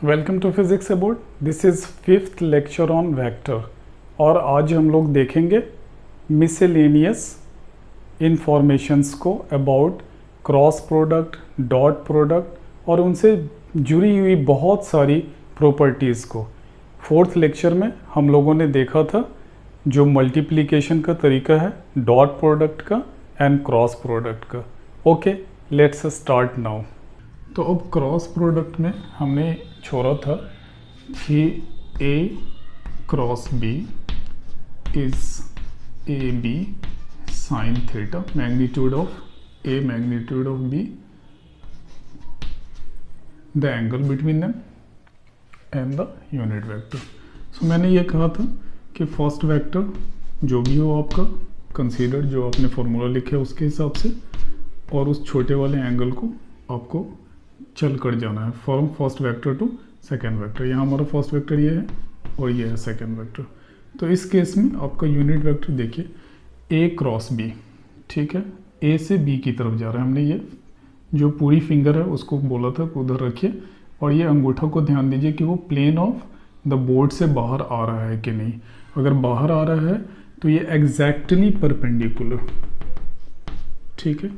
Welcome to physics about. This is fifth lecture on vector और आज हम लोग देखेंगे मिसलेनियस इंफॉर्मेशंस को about cross product, dot product और उनसे जुड़ी हुई बहुत सारी प्रॉपर्टीज़ को। फोर्थ लेक्चर में हम लोगों ने देखा था जो मल्टीप्लिकेशन का तरीका है डॉट प्रोडक्ट का एंड क्रॉस प्रोडक्ट का। Okay, let's start now. तो अब क्रॉस प्रोडक्ट में हमने छोड़ा था कि A cross B is A B sine theta, magnitude of A magnitude of B, the angle between them and the unit vector. So मैंने ये कहा था कि फर्स्ट वेक्टर जो भी हो आपका कंसीडर, जो आपने फॉर्मूला लिखे उसके हिसाब से, और उस छोटे वाले एंगल को आपको चल कर जाना है from first vector to second vector. यहाँ हमारा फर्स्ट वेक्टर ये है और ये है सेकेंड वेक्टर। तो इस केस में आपका यूनिट वेक्टर देखिए ए क्रॉस बी, ठीक है, ए से बी की तरफ जा रहा है। हमने ये जो पूरी फिंगर है उसको बोला था उधर रखिए, और ये अंगूठा को ध्यान दीजिए कि वो प्लेन ऑफ द बोर्ड से बाहर आ रहा है कि नहीं। अगर बाहर आ रहा है तो ये एग्जैक्टली परपेंडिकुलर, ठीक है,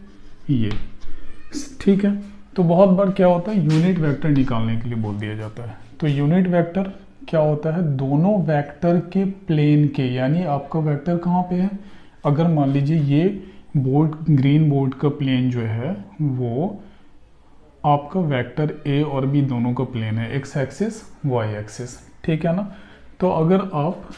ये ठीक है। तो बहुत बार क्या होता है, यूनिट वेक्टर निकालने के लिए बोल दिया जाता है। तो यूनिट वेक्टर क्या होता है, दोनों वेक्टर के प्लेन के, यानी आपका वेक्टर कहाँ पे है। अगर मान लीजिए ये बोर्ड, ग्रीन बोर्ड का प्लेन जो है वो आपका वेक्टर ए और बी दोनों का प्लेन है, एक्स एक्सिस वाई एक्सिस, ठीक है ना। तो अगर आप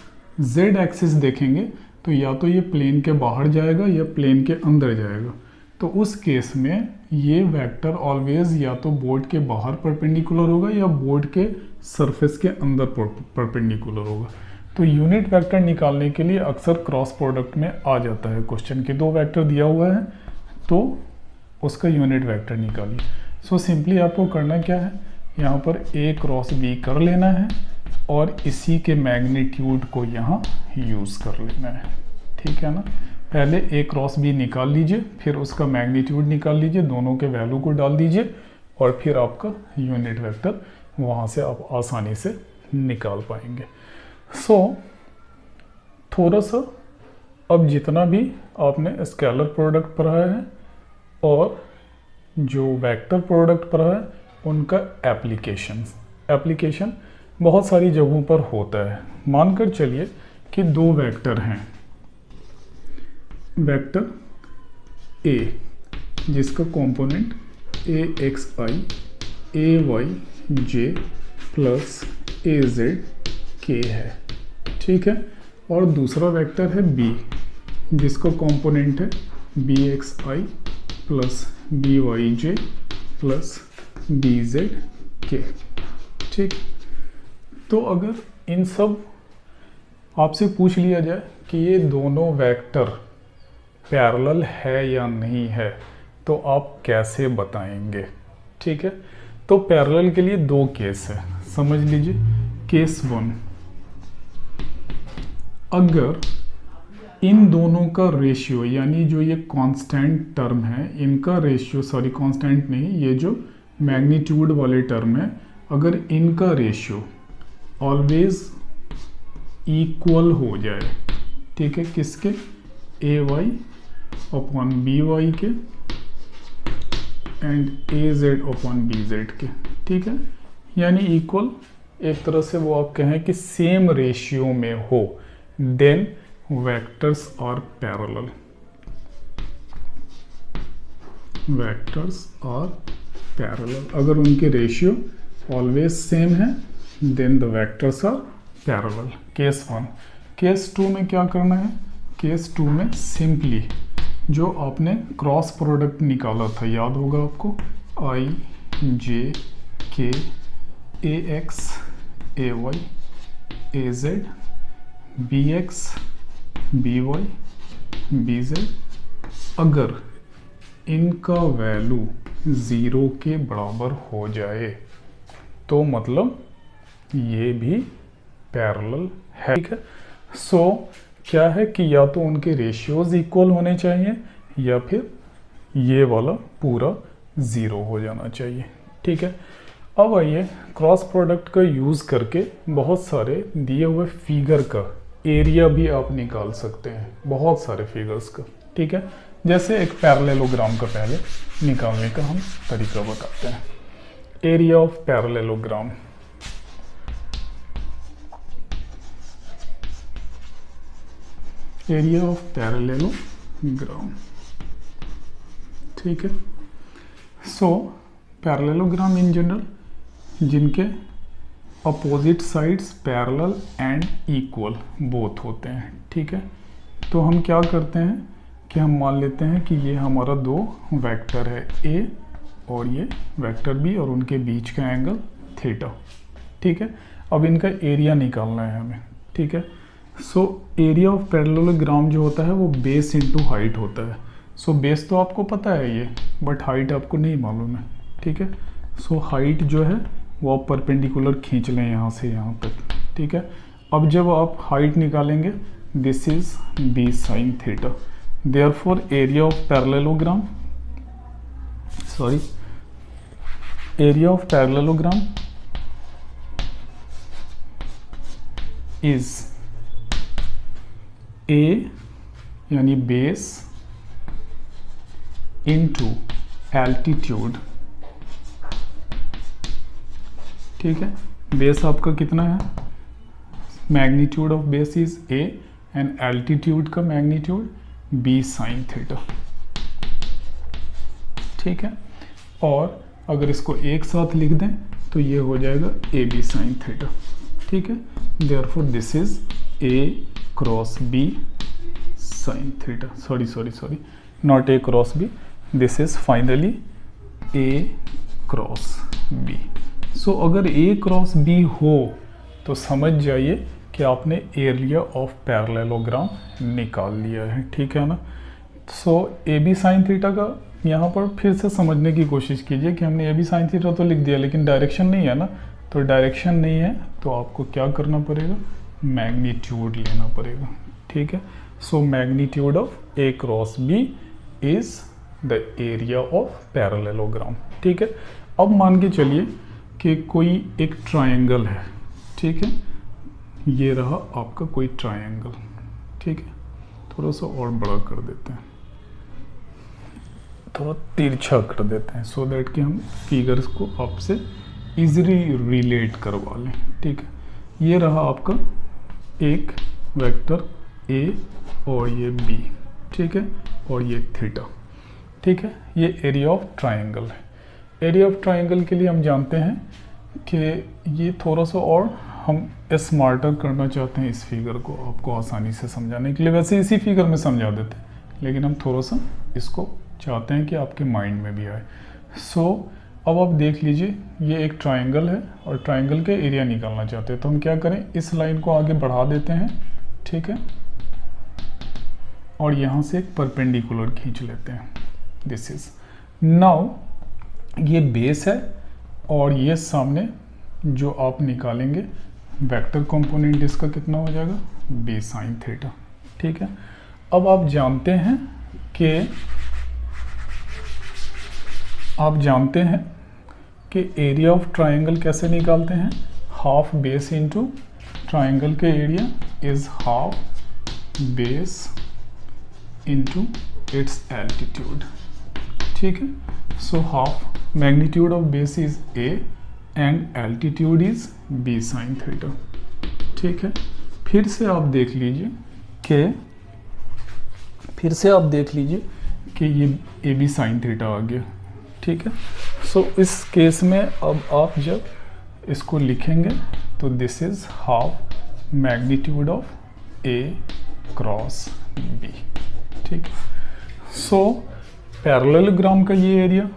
जेड एक्सिस देखेंगे तो या तो ये प्लेन के बाहर जाएगा या प्लेन के अंदर जाएगा। तो उस केस में ये वेक्टर ऑलवेज या तो बोर्ड के बाहर परपेंडिकुलर होगा या बोर्ड के सरफेस के अंदर परपेंडिकुलर होगा। तो यूनिट वेक्टर निकालने के लिए अक्सर क्रॉस प्रोडक्ट में आ जाता है क्वेश्चन के, दो वेक्टर दिया हुआ है तो उसका यूनिट वेक्टर निकालिए। सो सिंपली आपको करना क्या है, यहाँ पर ए क्रॉस बी कर लेना है और इसी के मैग्नीट्यूड को यहाँ यूज़ कर लेना है, ठीक है ना। पहले ए क्रॉस बी निकाल लीजिए, फिर उसका मैग्नीट्यूड निकाल लीजिए, दोनों के वैल्यू को डाल दीजिए और फिर आपका यूनिट वेक्टर वहाँ से आप आसानी से निकाल पाएंगे। सो थोड़ा सा अब जितना भी आपने स्केलर प्रोडक्ट पढ़ा है और जो वेक्टर प्रोडक्ट पढ़ा है उनका एप्लीकेशन बहुत सारी जगहों पर होता है। मानकर चलिए कि दो वेक्टर हैं, वेक्टर ए जिसका component A X I A Y J plus A Z K है, ठीक है, और दूसरा वेक्टर है बी जिसका कंपोनेंट है बी एक्स आई plus B Y J plus B Z के, ठीक। तो अगर इन सब आपसे पूछ लिया जाए कि ये दोनों वेक्टर पैरेलल है या नहीं है तो आप कैसे बताएंगे, ठीक है। तो पैरेलल के लिए दो केस है, समझ लीजिए। केस वन, अगर इन दोनों का रेशियो, यानी जो ये कांस्टेंट टर्म है इनका रेशियो, सॉरी कांस्टेंट नहीं, ये जो मैग्नीट्यूड वाले टर्म है, अगर इनका रेशियो ऑलवेज इक्वल हो जाए, ठीक है, किसके, A Y upon B Y के and A Z upon B Z के, ठीक है, यानी इक्वल, एक तरह से वो आप कहें कि सेम रेशियो में हो, then vectors are parallel, vectors are parallel. अगर उनके रेशियो ऑलवेज सेम है then the vectors are parallel. Case one. Case two में क्या करना है, केस टू में सिंपली जो आपने क्रॉस प्रोडक्ट निकाला था, याद होगा आपको, I J K A X A Y A Z B X B Y B Z, अगर इनका वैल्यू 0 के बराबर हो जाए तो मतलब ये भी पैरेलल है, ठीक है। सो क्या है कि या तो उनके रेशियोज इक्वल होने चाहिए या फिर ये वाला पूरा 0 हो जाना चाहिए, ठीक है। अब आइए क्रॉस प्रोडक्ट का यूज़ करके बहुत सारे दिए हुए फिगर का एरिया भी आप निकाल सकते हैं, बहुत सारे फिगर्स का। ठीक है, जैसे एक पैरेललोग्राम का पहले निकालने का हम तरीका बताते हैं। Area of parallelogram, area of parallelogram. ठीक है, सो पैरेललोग्राम इन जनरल जिनके opposite sides parallel and equal both होते हैं। ठीक है, तो हम क्या करते हैं कि हम मान लेते हैं कि ये हमारा दो वेक्टर है ए और ये वेक्टर बी और उनके बीच का एंगल थीटा। ठीक है, अब इनका एरिया निकालना है हमें। ठीक है, सो एरिया ऑफ पैरेललोग्राम जो होता है वो बेस इनटू हाइट होता है। सो बेस तो आपको पता है ये, बट हाइट आपको नहीं मालूम है। ठीक है, सो हाइट जो है वो आप परपेंडिकुलर खींच लें यहाँ से यहाँ तक। ठीक है, अब जब आप हाइट निकालेंगे this is B sine theta, therefore area of parallelogram, sorry, area of parallelogram is A यानी बेस इनटू एल्टीट्यूड। ठीक है, बेस आपका कितना है, magnitude of base is A and altitude का मैग्नीट्यूड बी साइन थीटा। ठीक है, और अगर इसको एक साथ लिख दें तो ये हो जाएगा ए बी साइन थीटा। ठीक है, therefore this is A cross B sine theta, sorry not A cross B, this is finally A cross B. So अगर ए क्रॉस बी हो तो समझ जाइए कि आपने एरिया ऑफ पैरेललोग्राम निकाल लिया है। ठीक है ना। सो ए बी साइन थीटा का यहाँ पर फिर से समझने की कोशिश कीजिए कि हमने ए बी साइन थीटा तो लिख दिया लेकिन डायरेक्शन नहीं है ना, तो डायरेक्शन नहीं है तो आपको क्या करना पड़ेगा, मैग्नीट्यूड लेना पड़ेगा। ठीक है, so magnitude of A cross B is the area of parallelogram. ठीक है, अब मान के चलिए कि कोई एक ट्रायंगल है। ठीक है, ये रहा आपका कोई ट्रायंगल। ठीक है, थोड़ा सा और बड़ा कर देते हैं, थोड़ा तिरछा कर देते हैं सो दैट कि हम फिगर्स को आपसे इजीली रिलेट करवा लें। ठीक है, ये रहा आपका एक वेक्टर ए और ये बी। ठीक है, और ये थीटा। ठीक है, ये एरिया ऑफ ट्रायंगल है। एरिया ऑफ ट्रायंगल के लिए हम जानते हैं कि ये थोड़ा सा और हम स्मार्टर करना चाहते हैं इस फिगर को आपको आसानी से समझाने के लिए। वैसे इसी फिगर में समझा देते हैं लेकिन हम थोड़ा सा इसको चाहते हैं कि आपके माइंड में भी आए। सो अब आप देख लीजिए ये एक ट्रायंगल है और ट्रायंगल के एरिया निकालना चाहते हैं तो हम क्या करें, इस लाइन को आगे बढ़ा देते हैं। ठीक है, और यहाँ से एक परपेंडिकुलर खींच लेते हैं। दिस इज नाउ ये बेस है और ये सामने जो आप निकालेंगे वेक्टर कंपोनेंट इसका कितना हो जाएगा, बी साइन थीटा। ठीक है, अब आप जानते हैं कि एरिया ऑफ ट्रायंगल कैसे निकालते हैं, हाफ बेस इनटू ट्रायंगल के area is half base into its altitude. ठीक है, so half magnitude of base is A and altitude is B sine theta. ठीक है, फिर से आप देख लीजिए कि ये ए बी साइन थीटा आ गया। ठीक है, सो इस केस में अब आप जब इसको लिखेंगे तो this is half magnitude of A cross B. ठीक है, सो पैरेललोग्राम का ये एरिया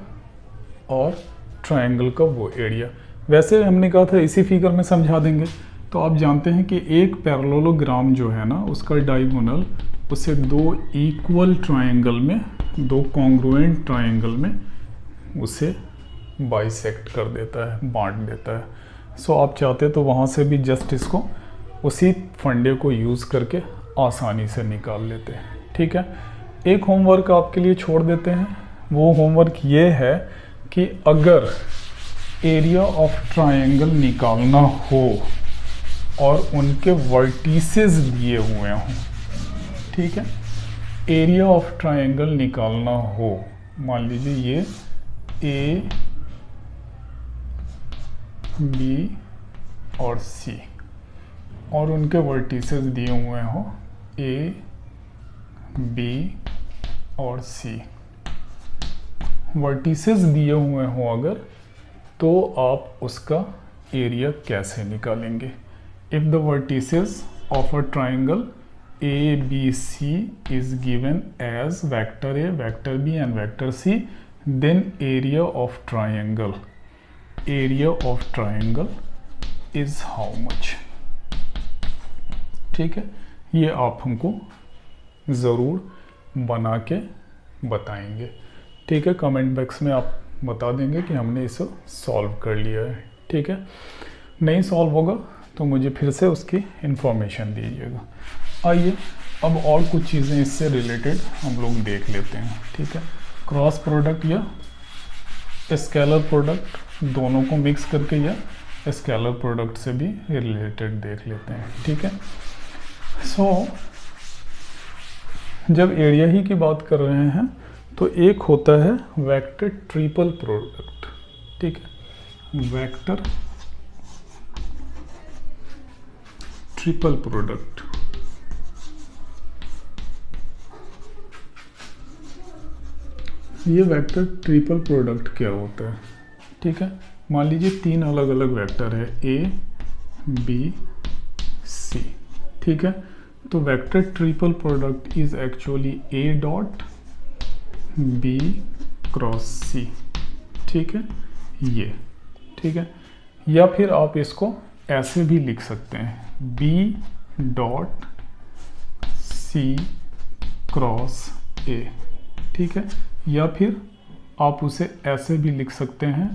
और ट्रायंगल का वो एरिया। वैसे हमने कहा था इसी फिगर में समझा देंगे, तो आप जानते हैं कि एक पैरेललोग्राम जो है ना उसका डायगोनल उसे दो इक्वल ट्रायंगल में, दो कॉन्ग्रुएंट ट्रायंगल में उसे बाइसेक्ट कर देता है, बांट देता है। सो आप चाहते तो वहाँ से भी जस्ट इसको उसी फंडे को यूज़ करके आसानी से निकाल लेते हैं। ठीक है, एक होमवर्क आपके लिए छोड़ देते हैं। वो होमवर्क ये है कि अगर एरिया ऑफ ट्रायंगल निकालना हो और उनके वर्टिसेस दिए हुए हों, ठीक है, एरिया ऑफ ट्रायंगल निकालना हो, मान लीजिए ये ए बी और सी और उनके वर्टिसेस दिए हुए हों ए बी और सी, वर्टिसेस दिए हुए हों अगर, तो आप उसका एरिया कैसे निकालेंगे? If the vertices of a triangle A B C is given as vector A, vector B and vector C, then area of triangle is how much? ठीक है, ये आप हमको ज़रूर बना के बताएंगे, ठीक है, कमेंट बॉक्स में आप बता देंगे कि हमने इसे सॉल्व कर लिया है, ठीक है। नहीं सॉल्व होगा तो मुझे फिर से उसकी इंफॉर्मेशन दीजिएगा। आइए अब और कुछ चीज़ें इससे रिलेटेड हम लोग देख लेते हैं, ठीक है। क्रॉस प्रोडक्ट या स्केलर प्रोडक्ट दोनों को मिक्स करके या स्केलर प्रोडक्ट से भी रिलेटेड देख लेते हैं, ठीक है। जब एरिया ही की बात कर रहे हैं तो एक होता है वेक्टर ट्रिपल प्रोडक्ट, ठीक है, वेक्टर ट्रिपल प्रोडक्ट। ये वेक्टर ट्रिपल प्रोडक्ट क्या होता है? ठीक है, मान लीजिए तीन अलग अलग वेक्टर है ए बी सी, ठीक है, तो vector triple product is actually A dot B cross C, ठीक है, ये, ठीक है, या फिर आप इसको ऐसे भी लिख सकते हैं B dot C cross A, ठीक है, या फिर आप उसे ऐसे भी लिख सकते हैं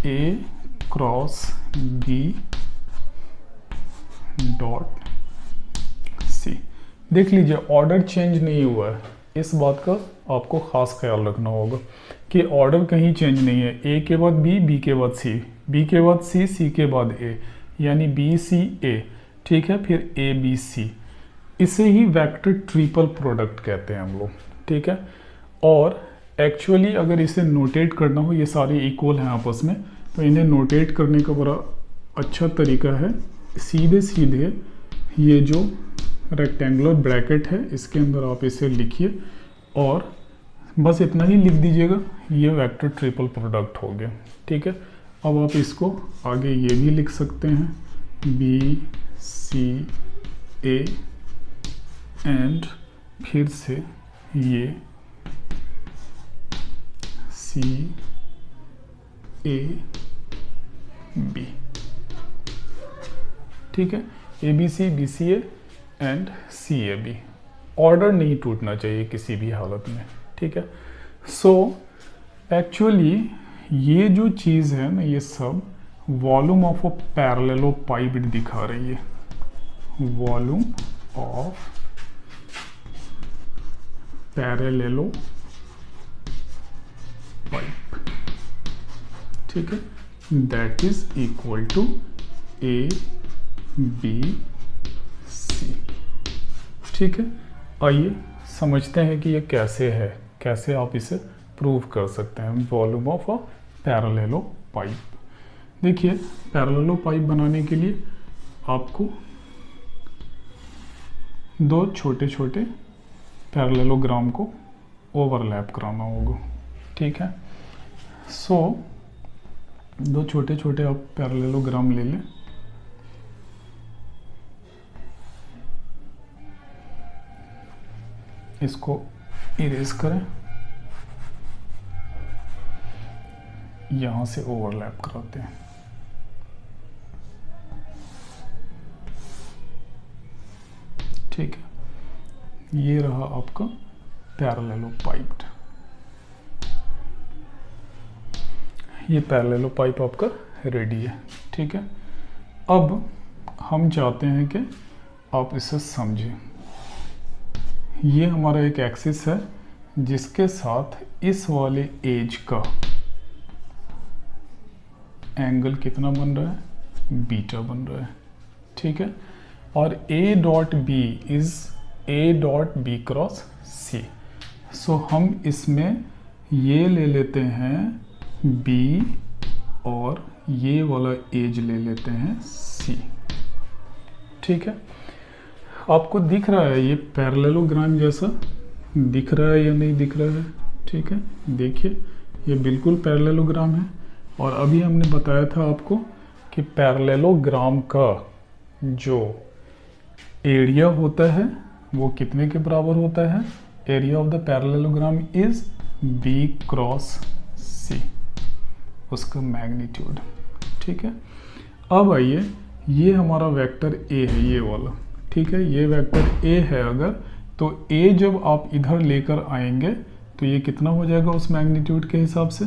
ए क्रॉस बी डॉट सी। देख लीजिए ऑर्डर चेंज नहीं हुआ है, इस बात का आपको खास ख्याल रखना होगा कि ऑर्डर कहीं चेंज नहीं है, ए के बाद बी, बी के बाद सी, बी के बाद सी, सी के बाद ए, यानी बी सी ए, ठीक है, फिर ए बी सी। इसे ही वेक्टर ट्रिपल प्रोडक्ट कहते हैं हम लोग, ठीक है। और एक्चुअली अगर इसे नोटेट करना हो, ये सारे इक्वल हैं आपस में, तो इन्हें नोटेट करने का बड़ा अच्छा तरीका है, सीधे सीधे ये जो रेक्टेंगुलर ब्रैकेट है इसके अंदर आप इसे लिखिए और बस इतना ही लिख दीजिएगा, ये वेक्टर ट्रिपल प्रोडक्ट हो गया, ठीक है। अब आप इसको आगे ये भी लिख सकते हैं बी सी ए एंड फिर से ये सी ए बी, ठीक है, A B C A and C A B. Order नहीं टूटना चाहिए किसी भी हालत में, ठीक है। सो एक्चुअली ये जो चीज़ है ना, ये सब वॉल्यूम ऑफ अ पैरेललोपाइड दिखा रही है, वॉल्यूम ऑफ पैरेललोपाइड, ठीक है, that is equal to A B C, ठीक है। आइए समझते हैं कि ये कैसे है, कैसे आप इसे प्रूव कर सकते हैं, वॉल्यूम ऑफ अ पैरेललोपाइड। देखिए पैरेललोपाइड बनाने के लिए आपको दो छोटे छोटे पैरेललोग्राम को ओवरलैप कराना होगा, ठीक है। सो दो छोटे छोटे आप पैरेललोग्राम ले लें, इसको इरेज करें, यहां से ओवरलैप कराते हैं, ठीक है। ये रहा आपका पैरेललोपाइड, ये पैरेललोपाइड आपका रेडी है, ठीक है। अब हम चाहते हैं कि आप इसे समझें। ये हमारा एक एक्सिस है जिसके साथ इस वाले एज का एंगल कितना बन रहा है, बीटा बन रहा है, ठीक है। और A dot B is A dot B cross C. So हम इसमें ये ले लेते हैं बी और ये वाला एज ले लेते हैं सी, ठीक है। आपको दिख रहा है ये पैरेललोग्राम जैसा दिख रहा है या नहीं दिख रहा है, ठीक है। देखिए ये बिल्कुल पैरेललोग्राम है। और अभी हमने बताया था आपको कि पैरेललोग्राम का जो एरिया होता है वो कितने के बराबर होता है, area of the parallelogram is B cross C, उसका मैग्नीट्यूड, ठीक है। अब आइए, ये हमारा वेक्टर ए है, ये वाला, ठीक है। ये वेक्टर ए है अगर, तो ए जब आप इधर लेकर आएंगे तो ये कितना हो जाएगा उस मैग्नीट्यूड के हिसाब से,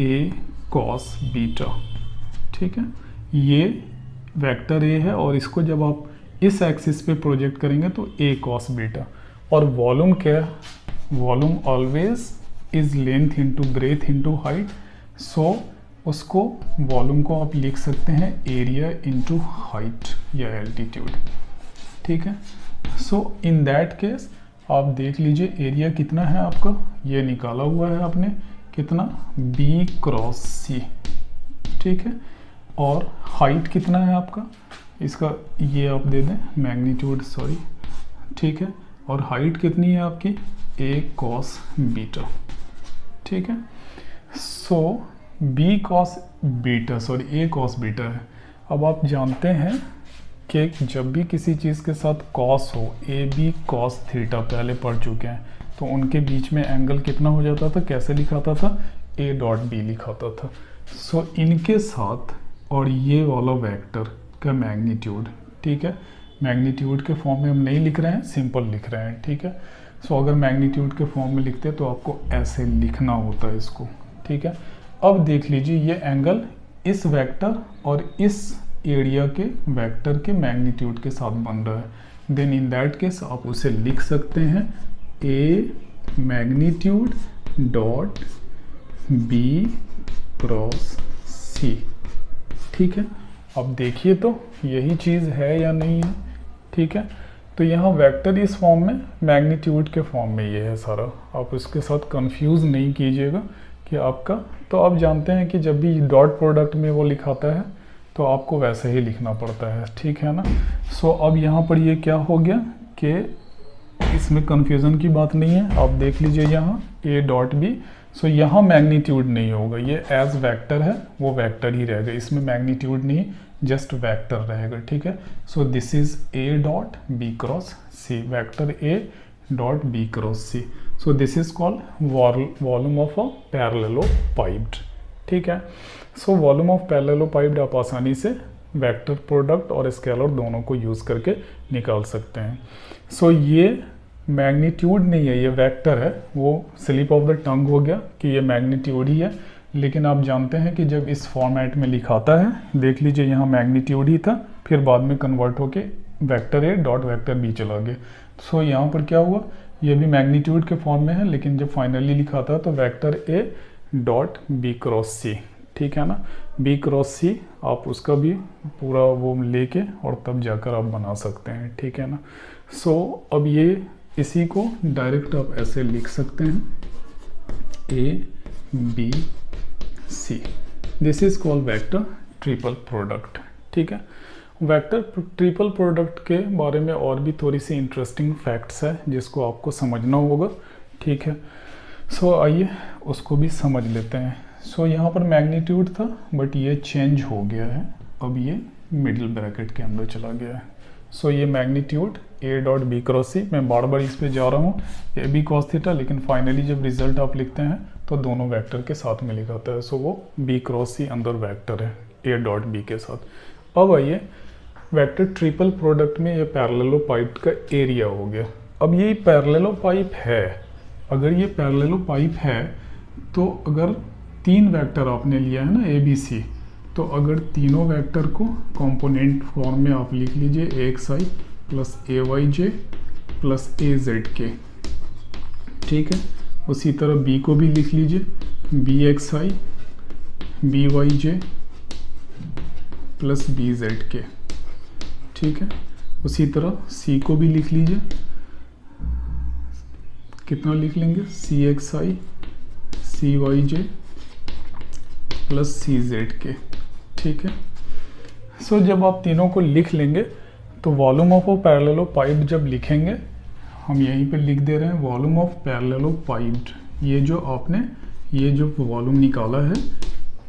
ए कॉस बीटा, ठीक है। ये वेक्टर ए है और इसको जब आप इस एक्सिस पे प्रोजेक्ट करेंगे तो ए कॉस बीटा। और वॉल्यूम क्या है, volume always is length into breadth into height. So उसको वॉल्यूम को आप लिख सकते हैं एरिया इंटू हाइट या एल्टीट्यूड, ठीक है। सो इन दैट केस आप देख लीजिए एरिया कितना है आपका, ये निकाला हुआ है आपने कितना, बी क्रॉस सी, ठीक है। और हाइट कितना है आपका, इसका ये आप दे दें मैग्नीट्यूड, सॉरी, ठीक है। और हाइट कितनी है आपकी, ए कॉस बीटा, ठीक है। सो बी कॉस बीटा, सॉरी ए कॉस बीटा है। अब आप जानते हैं कि जब भी किसी चीज़ के साथ कॉस हो, ए बी कॉस थीटा पहले पढ़ चुके हैं, तो उनके बीच में एंगल कितना हो जाता था, कैसे लिखाता था, ए डॉट बी लिखाता था। सो इनके साथ और ये वाला वेक्टर का मैग्नीट्यूड, ठीक है, मैग्नीट्यूड के फॉर्म में हम नहीं लिख रहे हैं, सिंपल लिख रहे हैं, ठीक है। सो अगर मैग्नीट्यूड के फॉर्म में लिखते हैं तो आपको ऐसे लिखना होता है इसको, ठीक है। अब देख लीजिए ये एंगल इस वेक्टर और इस एरिया के वेक्टर के मैग्नीट्यूड के साथ बन रहा है। देन इन दैट केस आप उसे लिख सकते हैं ए magnitude dot B cross C, ठीक है। अब देखिए तो यही चीज़ है या नहीं है, ठीक है। तो यहाँ वेक्टर इस फॉर्म में, मैग्नीट्यूड के फॉर्म में ये है सारा, आप इसके साथ कंफ्यूज नहीं कीजिएगा कि आपका, तो आप जानते हैं कि जब भी डॉट प्रोडक्ट में वो लिखाता है तो आपको वैसे ही लिखना पड़ता है, ठीक है ना। सो अब यहाँ पर ये क्या हो गया कि इसमें कंफ्यूजन की बात नहीं है। आप देख लीजिए यहाँ ए डॉट बी, सो यहाँ मैग्नीट्यूड नहीं होगा, ये एज वेक्टर है वो वेक्टर ही रहेगा, इसमें मैग्नीट्यूड नहीं, जस्ट वेक्टर रहेगा, ठीक है। So this is A dot B cross C, vector A dot B cross C. So this is called volume of a parallelepiped, ठीक है। सो वॉल्यूम ऑफ पैरेललोपाइप्ड आप आसानी से वेक्टर प्रोडक्ट और स्केलर दोनों को यूज़ करके निकाल सकते हैं। सो ये मैग्नीट्यूड नहीं है, ये वेक्टर है, वो स्लिप ऑफ द टंग हो गया कि ये मैग्नीट्यूड ही है। लेकिन आप जानते हैं कि जब इस फॉर्मेट में लिखाता है, देख लीजिए यहाँ मैग्नीट्यूड ही था, फिर बाद में कन्वर्ट होके vector A dot vector B चला गया। सो यहाँ पर क्या हुआ, ये भी मैग्नीट्यूड के फॉर्म में है, लेकिन जब फाइनली लिखाता है तो vector A dot B cross C, ठीक है ना। बी क्रॉस सी आप उसका भी पूरा वो लेके और तब जाकर आप बना सकते हैं, ठीक है ना। सो अब ये इसी को डायरेक्ट आप ऐसे लिख सकते हैं A B C, this is called vector triple product, ठीक है। वेक्टर ट्रिपल प्रोडक्ट के बारे में और भी थोड़ी सी इंटरेस्टिंग फैक्ट्स है जिसको आपको समझना होगा, ठीक है। सो आइए उसको भी समझ लेते हैं। सो यहाँ पर मैग्नीट्यूड था बट ये चेंज हो गया है, अब ये मिडिल ब्रैकेट के अंदर चला गया है। सो ये magnitude A dot B cross C, मैं बार बार इस पे जा रहा हूँ, ए बी कॉस थीटा, लेकिन फाइनली जब रिजल्ट आप लिखते हैं तो दोनों वेक्टर के साथ में लिखाता है। सो वो बी क्रॉस सी अंदर वेक्टर है ए डॉट बी के साथ। अब आइए वेक्टर ट्रिपल प्रोडक्ट में ये पैरेललोपाइप का एरिया हो गया। अब ये पैरेललोपाइप है, अगर ये पैरेललोपाइप है तो अगर तीन वेक्टर आपने लिया है ना ए बी सी, तो अगर तीनों वेक्टर को कंपोनेंट फॉर्म में आप लिख लीजिए ए X I plus A Y J plus A Z के, ठीक है। उसी तरह बी को भी लिख लीजिए बी एक्स आई B Y J plus B Z के, ठीक है। उसी तरह सी को भी लिख लीजिए, कितना लिख लेंगे, सी एक्स आई सी वाई जे प्लस सी जेड के, ठीक है। सो जब आप तीनों को लिख लेंगे तो वॉल्यूम ऑफ अ पैरेललोपाइड जब लिखेंगे, हम यहीं पे लिख दे रहे हैं वॉल्यूम ऑफ पैरेललोपाइड। ये जो आपने ये जो वॉल्यूम निकाला है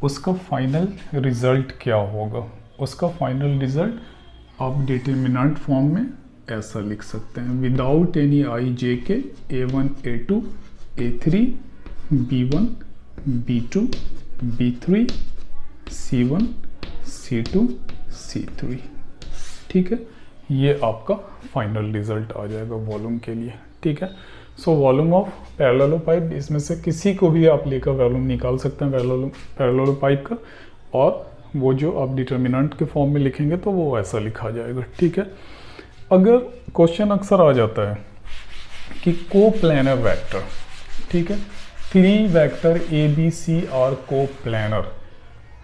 उसका फाइनल रिजल्ट क्या होगा, उसका फाइनल रिजल्ट आप डिटरमिनेंट फॉर्म में ऐसा लिख सकते हैं, विदाउट एनी आई जे के A1 A2 A3 B1 B2 B3 C1 C2 C3, ठीक है। ये आपका फाइनल रिजल्ट आ जाएगा वॉल्यूम के लिए, ठीक है। सो वॉल्यूम ऑफ पैरेललोपाइड, इसमें से किसी को भी आप लेकर वॉल्यूम निकाल सकते हैं पैरेललोपाइड का, और वो जो आप डिटरमिनेंट के फॉर्म में लिखेंगे तो वो ऐसा लिखा जाएगा, ठीक है। अगर क्वेश्चन अक्सर आ जाता है कि कोप्लानर वेक्टर, ठीक है, 3 vector A B C are coplanar,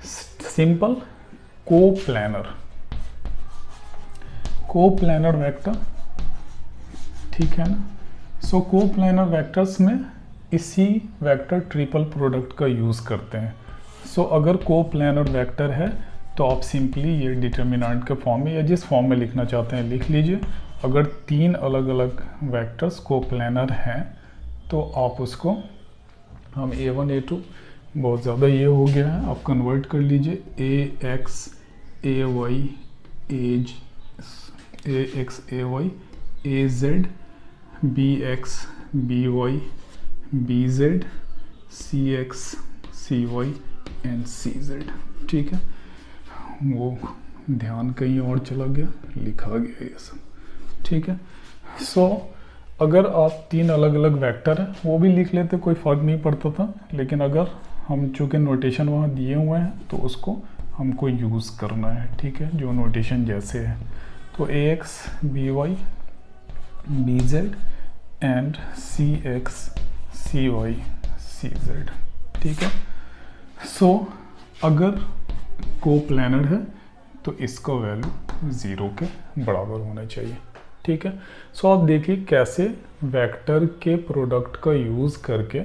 simple coplanar vector, ठीक है ना। सो कोप्लानर वेक्टर्स में इसी वेक्टर ट्रिपल प्रोडक्ट का यूज़ करते हैं। सो अगर कोप्लानर वेक्टर है तो आप सिंपली ये डिटरमिनेंट के फॉर्म में या जिस फॉर्म में लिखना चाहते हैं लिख लीजिए। अगर 3 अलग अलग वेक्टर्स कोप्लानर हैं तो आप उसको, हम A1 A2 बहुत ज़्यादा ये हो गया है, आप कन्वर्ट कर लीजिए AX AY AX AY AZ BX BY BZ CX CY and CZ, ठीक है। वो ध्यान कहीं और चला गया, लिखा गया ये सब, ठीक है। सो अगर आप 3 अलग अलग वेक्टर हैं वो भी लिख लेते, कोई फ़र्क नहीं पड़ता था, लेकिन अगर हम चूँकि नोटेशन वहाँ दिए हुए हैं तो उसको हमको यूज़ करना है, ठीक है, जो नोटेशन जैसे है। तो AX BY BZ and CX CY CZ, ठीक है। सो अगर कोप्लानर है तो इसका वैल्यू 0 के बराबर होना चाहिए, ठीक है। सो आप देखिए कैसे वेक्टर के प्रोडक्ट का यूज़ करके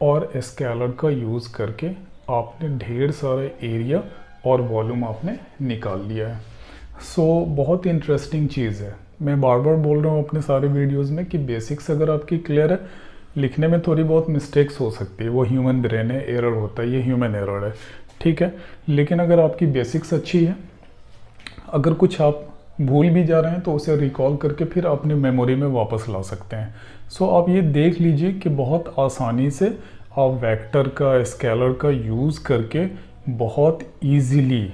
और स्केलर का यूज़ करके आपने ढेर सारे एरिया और वॉल्यूम आपने निकाल लिया है। सो बहुत इंटरेस्टिंग चीज़ है, मैं बार बार बोल रहा हूँ अपने सारे वीडियोज़ में कि बेसिक्स अगर आपकी क्लियर है, लिखने में थोड़ी बहुत मिस्टेक्स हो सकती है, वो ह्यूमन ब्रेन है, एरर होता है, ये ह्यूमन एरर है, ठीक है। लेकिन अगर आपकी बेसिक्स अच्छी है, अगर कुछ आप भूल भी जा रहे हैं तो उसे रिकॉल करके फिर अपने मेमोरी में वापस ला सकते हैं। सो आप ये देख लीजिए कि बहुत आसानी से आप वेक्टर का, स्केलर का यूज़ करके बहुत ईजीली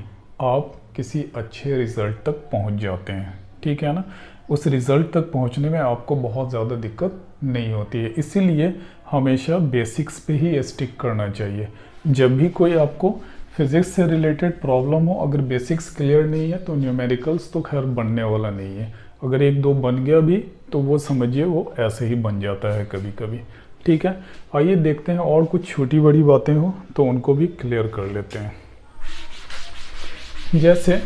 आप किसी अच्छे रिज़ल्ट तक पहुंच जाते हैं, ठीक है ना। उस रिज़ल्ट तक पहुंचने में आपको बहुत ज़्यादा दिक्कत नहीं होती है, इसीलिए हमेशा बेसिक्स पे ही स्टिक करना चाहिए। जब भी कोई आपको फिज़िक्स से रिलेटेड प्रॉब्लम हो, अगर बेसिक्स क्लियर नहीं है तो न्यूमेरिकल्स तो खैर बनने वाला नहीं है। अगर 1-2 बन गया भी तो वो समझिए वो ऐसे ही बन जाता है कभी कभी, ठीक है। आइए देखते हैं और कुछ छोटी बड़ी बातें हो तो उनको भी क्लियर कर लेते हैं। जैसे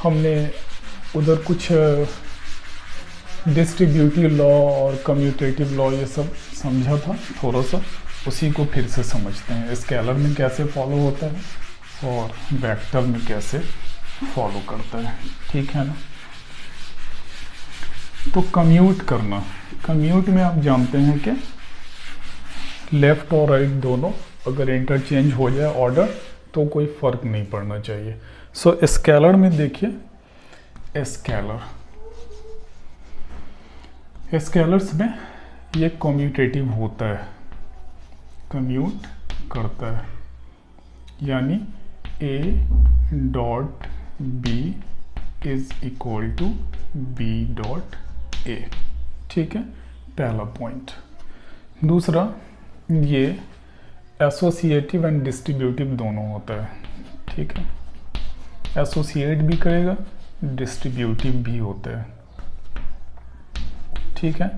हमने उधर कुछ डिस्ट्रीब्यूटिव लॉ और कम्यूटेटिव लॉ ये सब समझा था थोड़ा सा, उसी को फिर से समझते हैं। स्केलर में कैसे फॉलो होता है और वेक्टर में कैसे फॉलो करता है, ठीक है ना। तो कम्यूट करना, कम्यूट में आप जानते हैं कि लेफ़्ट और राइट दोनों अगर इंटरचेंज हो जाए ऑर्डर तो कोई फ़र्क नहीं पड़ना चाहिए। सो स्केलर में देखिए, स्केलर्स में ये कम्यूटेटिव होता है, कम्यूट करता है, यानी A dot B is equal to B dot A, ठीक है, पहला पॉइंट। दूसरा, ये एसोसिएटिव एंड डिस्ट्रीब्यूटिव दोनों होता है, ठीक है। एसोसिएट भी करेगा, डिस्ट्रीब्यूटिव भी होता है, ठीक है।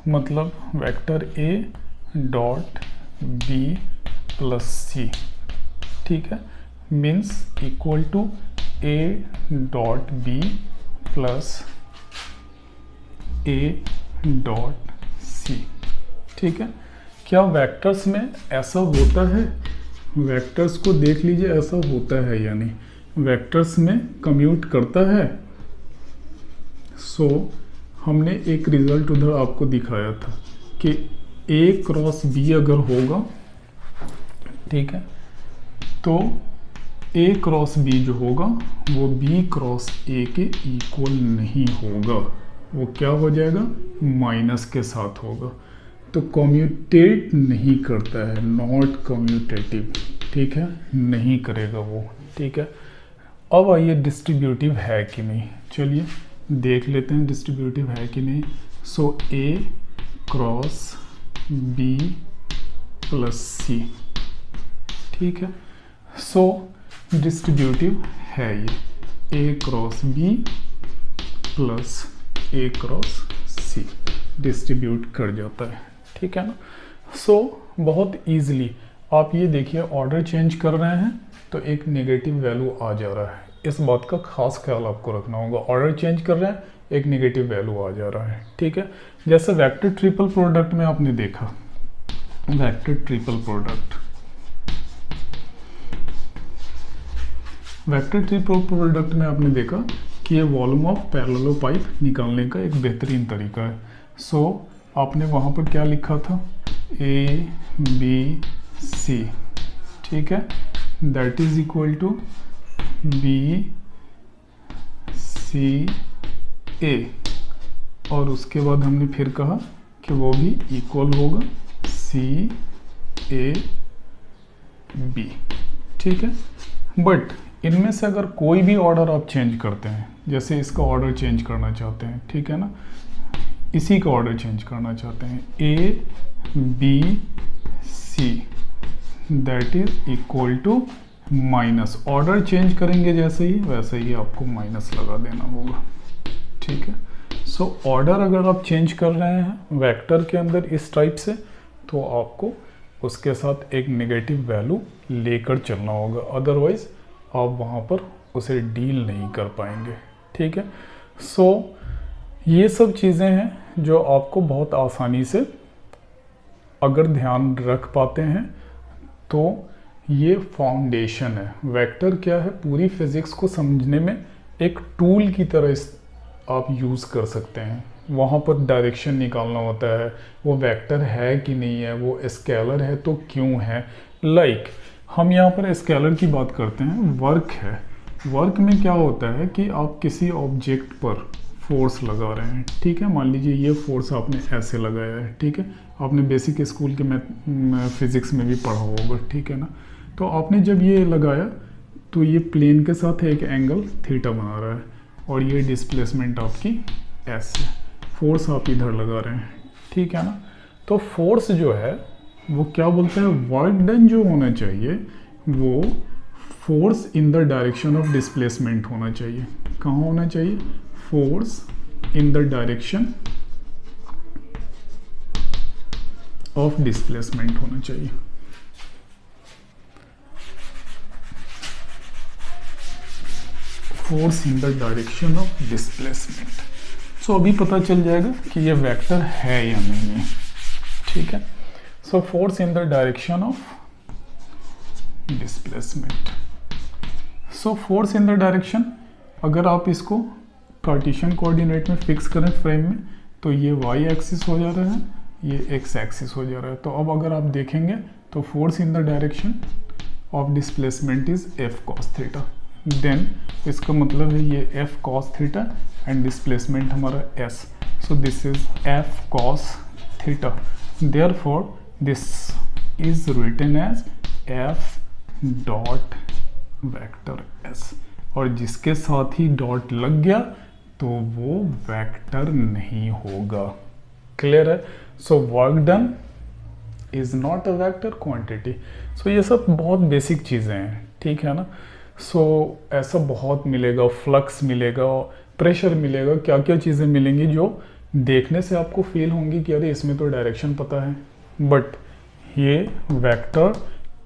मतलब vector A dot B plus C, ठीक है, means equal to A dot B plus A dot C. ठीक है, क्या वेक्टर्स में ऐसा होता है? वेक्टर्स को देख लीजिए, ऐसा होता है या नहीं? वेक्टर्स में कम्यूट करता है। सो हमने एक रिजल्ट उधर आपको दिखाया था कि ए क्रॉस बी अगर होगा, ठीक है, तो ए क्रॉस बी जो होगा वो बी क्रॉस ए के इक्वल नहीं होगा, वो क्या हो जाएगा? माइनस के साथ होगा। तो कम्यूटेट नहीं करता है, नॉट कम्यूटेटिव। ठीक है, नहीं करेगा वो। ठीक है, अब आइए डिस्ट्रीब्यूटिव है कि नहीं, चलिए देख लेते हैं डिस्ट्रीब्यूटिव है कि नहीं। सो ए क्रॉस बी प्लस सी। ठीक है, सो डिस्ट्रीब्यूटिव है ये, ए क्रॉस बी प्लस ए क्रॉस सी डिस्ट्रीब्यूट कर जाता है। ठीक है ना। सो बहुत ईजिली आप ये देखिए, ऑर्डर चेंज कर रहे हैं तो एक नेगेटिव वैल्यू आ जा रहा है। इस बात का खास ख्याल आपको रखना होगा, ऑर्डर चेंज कर रहे हैं एक नेगेटिव वैल्यू आ जा रहा है। ठीक है, जैसे वेक्टर ट्रिपल प्रोडक्ट में आपने देखा, vector triple product, vector triple product में आपने देखा कि ये वॉल्यूम ऑफ पैरेललोपाइप निकालने का एक बेहतरीन तरीका है। सो आपने वहाँ पर क्या लिखा था? A B C. ठीक है, that is equal to B C A, और उसके बाद हमने फिर कहा कि वो भी इक्वल होगा सी ए बी। ठीक है, बट इनमें से अगर कोई भी ऑर्डर आप चेंज करते हैं, जैसे इसका ऑर्डर चेंज करना चाहते हैं, ठीक है ना, इसी का ऑर्डर चेंज करना चाहते हैं, A B C, that is equal to minus, order change करेंगे जैसे ही वैसे ही आपको माइनस लगा देना होगा। ठीक है, सो ऑर्डर अगर आप चेंज कर रहे हैं वेक्टर के अंदर इस टाइप से, तो आपको उसके साथ एक नेगेटिव वैल्यू लेकर चलना होगा, अदरवाइज आप वहाँ पर उसे डील नहीं कर पाएंगे। ठीक है, सो ये सब चीज़ें हैं जो आपको बहुत आसानी से अगर ध्यान रख पाते हैं तो ये फाउंडेशन है। वेक्टर क्या है? पूरी फिज़िक्स को समझने में एक टूल की तरह आप यूज़ कर सकते हैं। वहाँ पर डायरेक्शन निकालना होता है, वो वेक्टर है कि नहीं है, वो स्केलर है तो क्यों है। लाइक हम यहाँ पर स्केलर की बात करते हैं, वर्क है। वर्क में क्या होता है कि आप किसी ऑब्जेक्ट पर फोर्स लगा रहे हैं। ठीक है, मान लीजिए ये फोर्स आपने ऐसे लगाया है। ठीक है, आपने बेसिक स्कूल के फिज़िक्स में भी पढ़ा होगा। ठीक है ना, तो आपने जब ये लगाया तो ये प्लेन के साथ एक एंगल थीटा बना रहा है और ये डिस्प्लेसमेंट आपकी एस है, फोर्स आप इधर लगा रहे हैं। ठीक है ना, तो फोर्स जो है वो क्या बोलते हैं, वर्क डन जो होना चाहिए वो force in the direction of displacement होना चाहिए। कहाँ होना चाहिए? Force in the direction of displacement होना चाहिए। Force in the direction of displacement. So अभी पता चल जाएगा कि ये वेक्टर है या नहीं है। ठीक है, so force in the direction of displacement. So force in the direction, अगर आप इसको कार्टेशियन कोऑर्डिनेट में फिक्स करें फ्रेम में, तो ये वाई एक्सिस हो जा रहा है, ये एक्स एक्सिस हो जा रहा है। तो अब अगर आप देखेंगे तो force in the direction of displacement is F cos theta. Then इसका मतलब है ये F cos theta and displacement हमारा S, so this is F cos theta. Therefore this is written as F dot vector S, और जिसके साथ ही dot लग गया तो वो वेक्टर नहीं होगा। क्लियर है? So work done is not a vector quantity. So ये सब बहुत बेसिक चीज़ें हैं। ठीक है ना, सो ऐसा बहुत मिलेगा, फ्लक्स मिलेगा, प्रेशर मिलेगा, क्या क्या चीज़ें मिलेंगी जो देखने से आपको फील होंगी कि अरे इसमें तो डायरेक्शन पता है, बट ये वेक्टर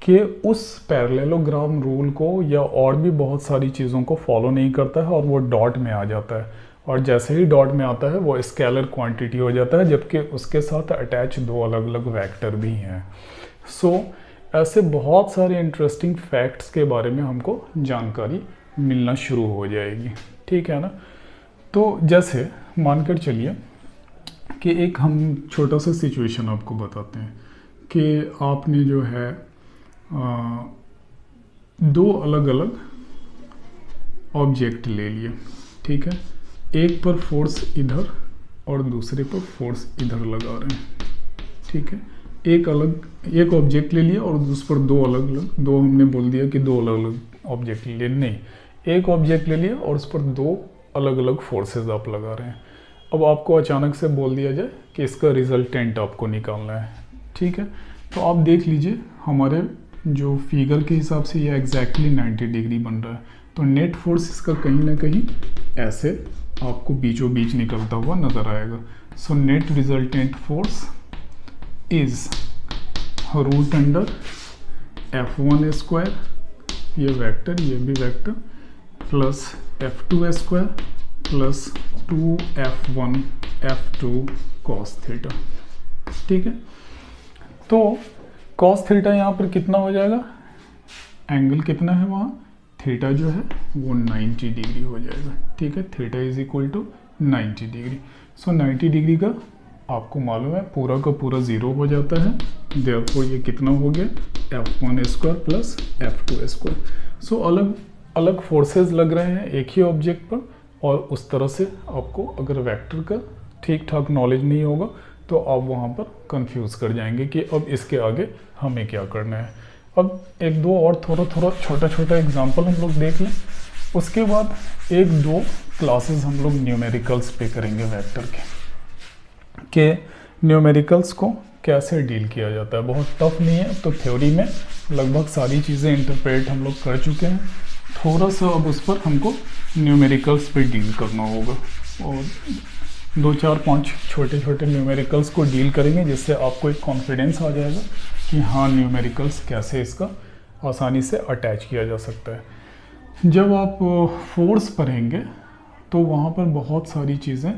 कि उस पैरेललोग्राम रूल को या और भी बहुत सारी चीज़ों को फॉलो नहीं करता है और वो डॉट में आ जाता है, और जैसे ही डॉट में आता है वो स्केलर क्वांटिटी हो जाता है, जबकि उसके साथ अटैच दो अलग अलग वेक्टर भी हैं। सो ऐसे बहुत सारे इंटरेस्टिंग फैक्ट्स के बारे में हमको जानकारी मिलना शुरू हो जाएगी, ठीक है ना। तो जैसे मानकर चलिए कि एक हम छोटा सा सिचुएशन आपको बताते हैं कि आपने जो है दो अलग अलग ऑब्जेक्ट ले लिए, ठीक है। एक पर फोर्स इधर और दूसरे पर फोर्स इधर लगा रहे हैं, ठीक है। एक ऑब्जेक्ट ले लिया और उस पर दो अलग अलग, दो हमने बोल दिया कि दो अलग अलग ऑब्जेक्ट ले लिए, नहीं, एक ऑब्जेक्ट ले लिया और उस पर दो अलग अलग फोर्सेस आप लगा रहे हैं। अब आपको अचानक से बोल दिया जाए कि इसका रिजल्टेंट आपको निकालना है, ठीक है। तो आप देख लीजिए हमारे जो फिगर के हिसाब से ये एग्जैक्टली 90 डिग्री बन रहा है, तो नेट फोर्स इसका कहीं ना कहीं ऐसे आपको बीचों बीच निकलता हुआ नजर आएगा। So net resultant force is root under F1 square, ये वेक्टर ये भी vector, plus F2 square plus 2F1 F2 cos theta, ठीक है। तो cos थीटा यहाँ पर कितना हो जाएगा, एंगल कितना है वहाँ, थीटा जो है वो 90 डिग्री हो जाएगा, ठीक है। Theta is equal to 90 degree. सो 90 डिग्री का आपको मालूम है पूरा का पूरा ज़ीरो हो जाता है, देयरफॉर ये कितना हो गया, F1 square plus F2 square. सो अलग अलग फोर्सेस लग रहे हैं एक ही ऑब्जेक्ट पर, और उस तरह से आपको अगर वेक्टर का ठीक ठाक नॉलेज नहीं होगा तो आप वहाँ पर कंफ्यूज कर जाएंगे कि अब इसके आगे हमें क्या करना है। अब एक दो और थोड़ा छोटा छोटा एग्जांपल हम लोग देख लें, उसके बाद एक दो क्लासेस हम लोग न्यूमेरिकल्स पे करेंगे वेक्टर के न्यूमेरिकल्स को कैसे डील किया जाता है। बहुत टफ नहीं है, तो थ्योरी में लगभग सारी चीज़ें इंटरप्रेट हम लोग कर चुके हैं, थोड़ा सा अब उस पर हमको न्यूमेरिकल्स पे डील करना होगा, और 2-4-5 छोटे छोटे न्यूमेरिकल्स को डील करेंगे जिससे आपको एक कॉन्फिडेंस आ जाएगा कि हाँ न्यूमेरिकल्स कैसे इसका आसानी से अटैच किया जा सकता है। जब आप फोर्स पढ़ेंगे तो वहाँ पर बहुत सारी चीज़ें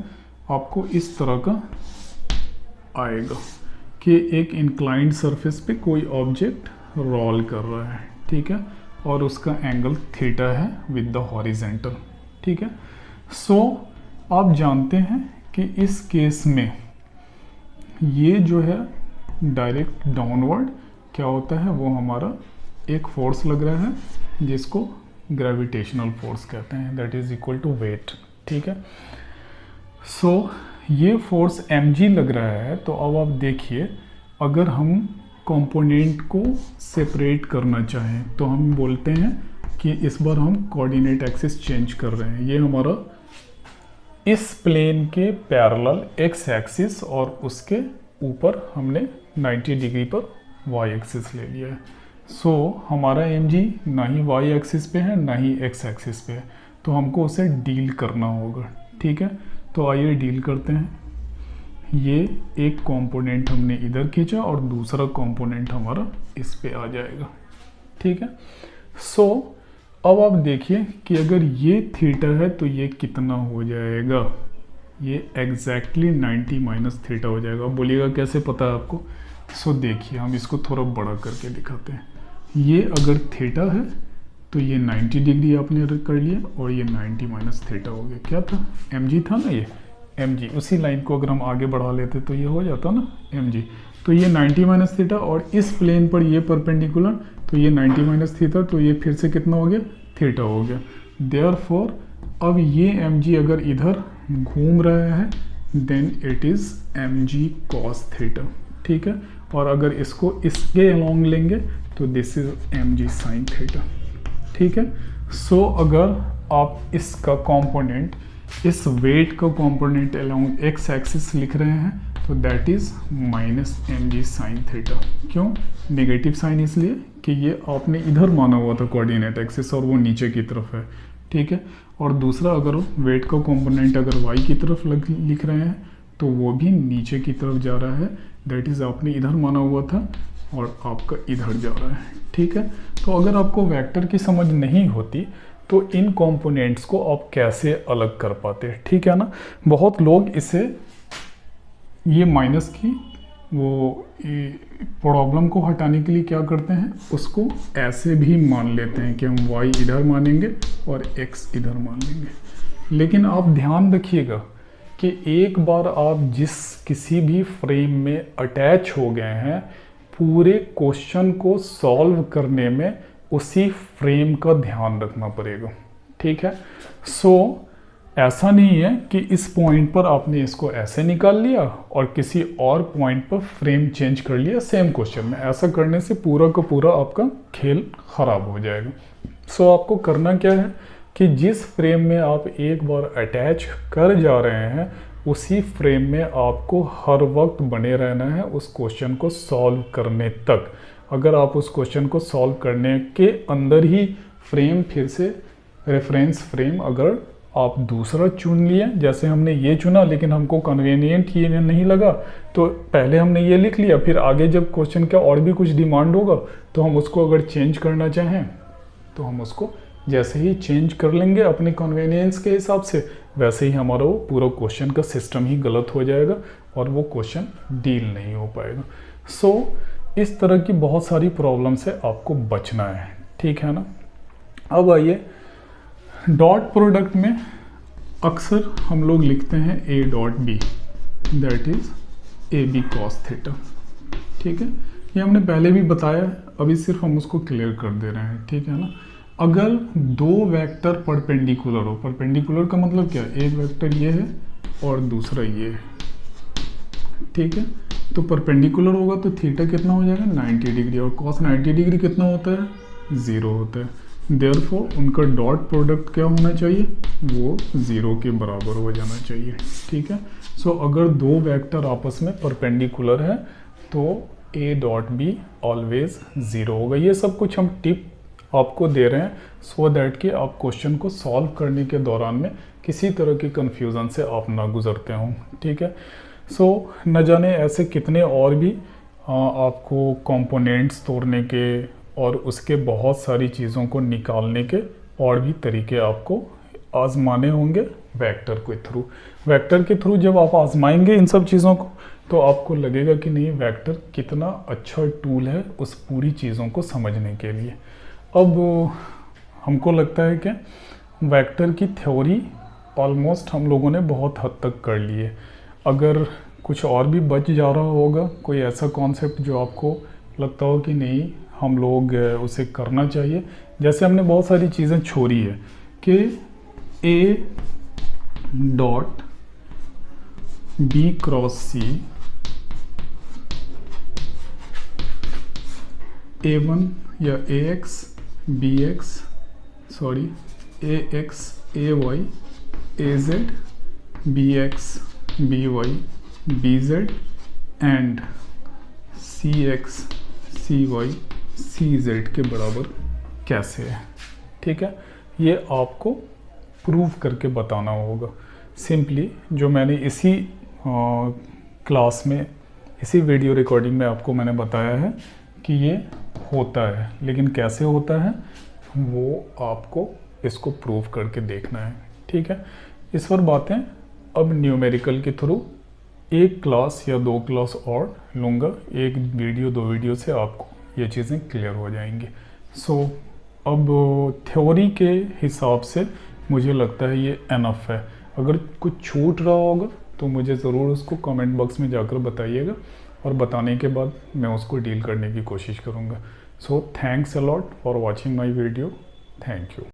आपको इस तरह का आएगा कि एक इंक्लाइंड सरफेस पे कोई ऑब्जेक्ट रोल कर रहा है, ठीक है, और उसका एंगल थीटा है विद द हॉरिजेंटल, ठीक है। सो आप जानते हैं कि इस केस में ये जो है डायरेक्ट डाउनवर्ड क्या होता है, वो हमारा एक फोर्स लग रहा है जिसको ग्रेविटेशनल फोर्स कहते हैं, that is equal to weight, ठीक है। सो ये फोर्स mg लग रहा है। तो अब आप देखिए अगर हम कंपोनेंट को सेपरेट करना चाहें तो हम बोलते हैं कि इस बार हम कोऑर्डिनेट एक्सिस चेंज कर रहे हैं। ये हमारा इस प्लेन के पैरेलल एक्स एक्सिस और उसके ऊपर हमने 90 डिग्री पर वाई एक्सिस ले लिया है। सो हमारा mg ना ही वाई एक्सिस पे है ना ही एक्स एक्सिस पे है, तो हमको उसे डील करना होगा, ठीक है। तो आइए डील करते हैं। ये एक कंपोनेंट हमने इधर खींचा और दूसरा कंपोनेंट हमारा इस पे आ जाएगा, ठीक है। सो अब आप देखिए कि अगर ये थीटा है तो ये कितना हो जाएगा, ये एग्जैक्टली 90 माइनस थीटा हो जाएगा। अब बोलिएगा कैसे पता है आपको। सो देखिए हम इसको थोड़ा बड़ा करके दिखाते हैं। ये अगर थीटा है तो ये 90 डिग्री आपने कर लिया और ये 90 माइनस थीटा हो गया। क्या था, mg था ना, ये mg। उसी लाइन को अगर हम आगे बढ़ा लेते तो ये हो जाता ना mg। तो ये 90 माइनस थीटा और इस प्लेन पर ये परपेंडिकुलर, तो ये 90 माइनस थीटा, तो ये फिर से कितना हो गया, थीटा हो गया। देयरफॉर अब ये mg अगर इधर घूम रहा है then it is mg cos theta, ठीक है। और अगर इसको इसके अलोंग लेंगे तो this is mg sin theta, ठीक है। सो अगर आप इसका कंपोनेंट, इस वेट का कंपोनेंट अलोंग एक्स एक्सिस लिख रहे हैं तो that is minus mg sin theta. क्यों नेगेटिव साइन, इसलिए कि ये आपने इधर माना हुआ था कोऑर्डिनेट एक्सिस और वो नीचे की तरफ है, ठीक है। और दूसरा अगर वेट का कंपोनेंट अगर y की तरफ लिख रहे हैं तो वो भी नीचे की तरफ जा रहा है, दैट इज आपने इधर माना हुआ था और आपका इधर जा रहा है, ठीक है। तो अगर आपको वेक्टर की समझ नहीं होती तो इन कंपोनेंट्स को आप कैसे अलग कर पाते हैं, ठीक है ना। बहुत लोग इसे ये माइनस की वो प्रॉब्लम को हटाने के लिए क्या करते हैं, उसको ऐसे भी मान लेते हैं कि हम y इधर मानेंगे और x इधर मान लेंगे। लेकिन आप ध्यान रखिएगा कि एक बार आप जिस किसी भी फ्रेम में अटैच हो गए हैं, पूरे क्वेश्चन को सॉल्व करने में उसी फ्रेम का ध्यान रखना पड़ेगा, ठीक है। ऐसा नहीं है कि इस पॉइंट पर आपने इसको ऐसे निकाल लिया और किसी और पॉइंट पर फ्रेम चेंज कर लिया सेम क्वेश्चन में। ऐसा करने से पूरा का पूरा आपका खेल खराब हो जाएगा। आपको करना क्या है कि जिस फ्रेम में आप एक बार अटैच कर जा रहे हैं, उसी फ्रेम में आपको हर वक्त बने रहना है उस क्वेश्चन को सॉल्व करने तक। अगर आप उस क्वेश्चन को सॉल्व करने के अंदर ही फ्रेम फिर से रेफरेंस फ्रेम अगर आप दूसरा चुन लिए, जैसे हमने ये चुना लेकिन हमको कन्वीनियंट ये नहीं लगा, तो पहले हमने ये लिख लिया, फिर आगे जब क्वेश्चन का और भी कुछ डिमांड होगा तो हम उसको अगर चेंज करना चाहें तो हम उसको जैसे ही चेंज कर लेंगे अपने कन्वीनियंस के हिसाब से, वैसे ही हमारा वो पूरा क्वेश्चन का सिस्टम ही गलत हो जाएगा और वो क्वेश्चन डील नहीं हो पाएगा। इस तरह की बहुत सारी प्रॉब्लम से आपको बचना है, ठीक है ना। अब आइए, डॉट प्रोडक्ट में अक्सर हम लोग लिखते हैं a dot B, that is A B cos theta, ठीक है। ये हमने पहले भी बताया है, अभी सिर्फ हम उसको क्लियर कर दे रहे हैं, ठीक है ना। अगर दो वेक्टर परपेंडिकुलर हो, परपेंडिकुलर का मतलब क्या है, एक वेक्टर ये है और दूसरा ये है, ठीक है। तो परपेंडिकुलर होगा तो थीटा कितना हो जाएगा 90 डिग्री, और कॉस 90 डिग्री कितना होता है, 0 होता है। देयरफॉर उनका डॉट प्रोडक्ट क्या होना चाहिए, वो 0 के बराबर हो जाना चाहिए, ठीक है। अगर दो वेक्टर आपस में परपेंडिकुलर है तो a डॉट बी ऑलवेज 0 होगा। ये सब कुछ हम टिप आपको दे रहे हैं सो दैट कि आप क्वेश्चन को सॉल्व करने के दौरान में किसी तरह की कन्फ्यूज़न से आप ना गुजरते हों, ठीक है। न जाने ऐसे कितने और भी आपको कंपोनेंट्स तोड़ने के और उसके बहुत सारी चीज़ों को निकालने के और भी तरीके आपको आजमाने होंगे वेक्टर के थ्रू। वेक्टर के थ्रू जब आप आजमाएंगे इन सब चीज़ों को तो आपको लगेगा कि नहीं, वेक्टर कितना अच्छा टूल है उस पूरी चीज़ों को समझने के लिए। अब हमको लगता है कि वेक्टर की थ्योरी ऑलमोस्ट हम लोगों ने बहुत हद तक कर ली है। अगर कुछ और भी बच जा रहा होगा, कोई ऐसा कॉन्सेप्ट जो आपको लगता हो कि नहीं हम लोग उसे करना चाहिए, जैसे हमने बहुत सारी चीज़ें छोड़ी है कि A dot B cross C A1 या AX BX sorry AX AY AZ BX BY BZ and CX CY CZ के बराबर कैसे है, ठीक है। ये आपको प्रूव करके बताना होगा। सिंपली जो मैंने इसी क्लास में, इसी वीडियो रिकॉर्डिंग में आपको मैंने बताया है कि ये होता है, लेकिन कैसे होता है वो आपको इसको प्रूव करके देखना है, ठीक है। इस पर बातें अब न्यूमेरिकल के थ्रू एक क्लास या दो क्लास और लूँगा, एक वीडियो दो वीडियो से आपको ये चीज़ें क्लियर हो जाएंगी। अब थ्योरी के हिसाब से मुझे लगता है ये एनफ है। अगर कुछ छूट रहा होगा तो मुझे ज़रूर उसको कमेंट बॉक्स में जाकर बताइएगा, और बताने के बाद मैं उसको डील करने की कोशिश करूँगा। Thanks a lot for watching my video. Thank you.